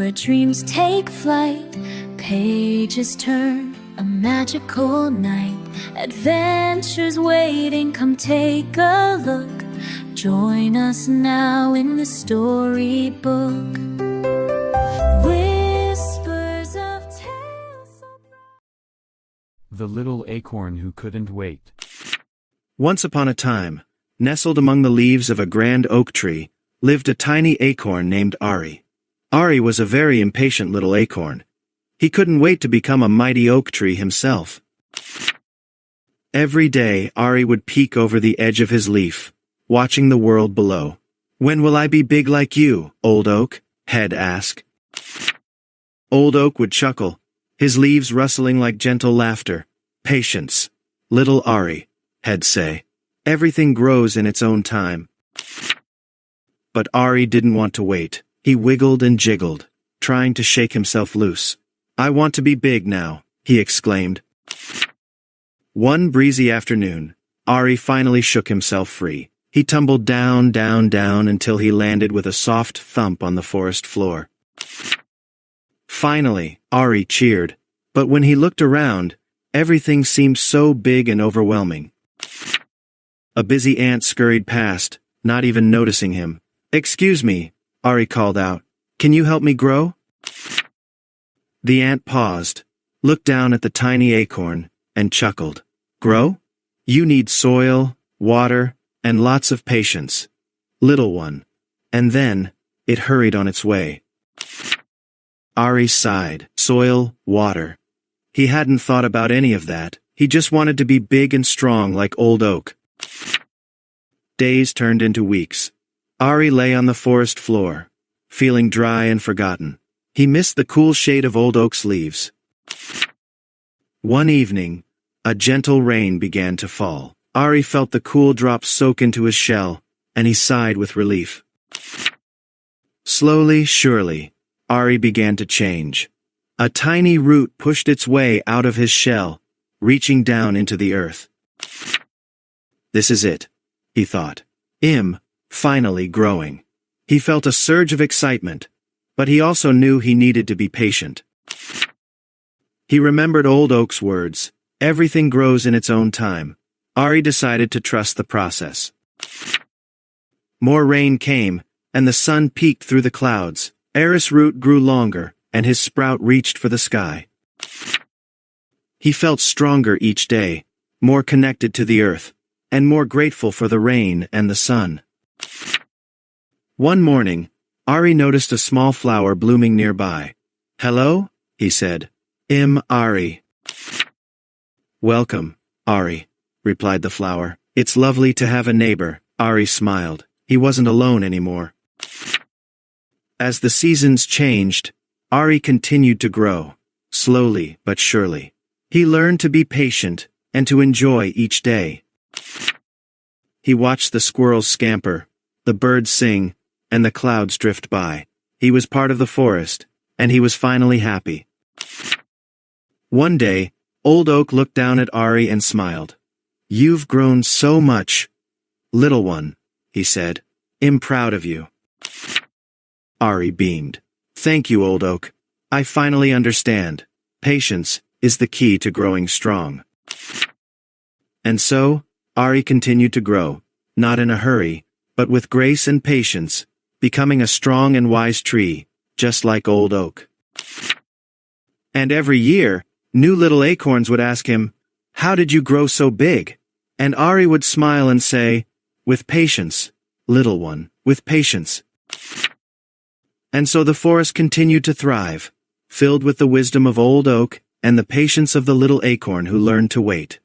your dreams take flight. Pages turn, a magical night. Adventures waiting, come take a look. Join us now in the storybook. Whispers of tales. The Little Acorn Who Couldn't Wait. Once upon a time, nestled among the leaves of a grand oak tree, lived a tiny acorn named Ari. Ari was a very impatient little acorn. He couldn't wait to become a mighty oak tree himself. Every day, Ari would peek over the edge of his leaf, watching the world below. "When will I be big like you, old oak?" Head asked. Old oak would chuckle, his leaves rustling like gentle laughter. "Patience, little Ari," Head say. "Everything grows in its own time." But Ari didn't want to wait. He wiggled and jiggled, trying to shake himself loose. "I want to be big now," he exclaimed. One breezy afternoon, Ari finally shook himself free. He tumbled down, down, down until he landed with a soft thump on the forest floor. Finally, Ari cheered, but when he looked around, everything seemed so big and overwhelming. A busy ant scurried past, not even noticing him. "Excuse me," Ari called out. "Can you help me grow?" The ant paused, looked down at the tiny acorn, and chuckled. "Grow? You need soil, water, and lots of patience, little one." And then, it hurried on its way. Ari sighed. Soil, water. He hadn't thought about any of that. He just wanted to be big and strong like old oak. Days turned into weeks. Ari lay on the forest floor, feeling dry and forgotten. He missed the cool shade of old oak's leaves. One evening, a gentle rain began to fall. Ari felt the cool drops soak into his shell, and he sighed with relief. Slowly, surely, Ari began to change. A tiny root pushed its way out of his shell, reaching down into the earth. "This is it," he thought. Finally growing. He felt a surge of excitement, but he also knew he needed to be patient. He remembered old oak's words, "Everything grows in its own time." Ari decided to trust the process. More rain came, and the sun peeked through the clouds. Ari's root grew longer, and his sprout reached for the sky. He felt stronger each day, more connected to the earth, and more grateful for the rain and the sun. One morning, Ari noticed a small flower blooming nearby. "Hello?" he said. Ari." "Welcome, Ari," replied the flower. "It's lovely to have a neighbor." Ari smiled. He wasn't alone anymore. As the seasons changed, Ari continued to grow, slowly but surely. He learned to be patient, and to enjoy each day. He watched the squirrels scamper, the birds sing, and the clouds drift by. He was part of the forest, and he was finally happy. One day, old oak looked down at Ari and smiled. "You've grown so much, little one," he said. "I'm proud of you." Ari beamed. "Thank you, old oak. I finally understand. Patience is the key to growing strong." And so, Ari continued to grow, not in a hurry, but with grace and patience, becoming a strong and wise tree, just like old oak. And every year, new little acorns would ask him, "How did you grow so big?" And Ari would smile and say, "With patience, little one, with patience." And so the forest continued to thrive, filled with the wisdom of old oak and the patience of the little acorn who learned to wait.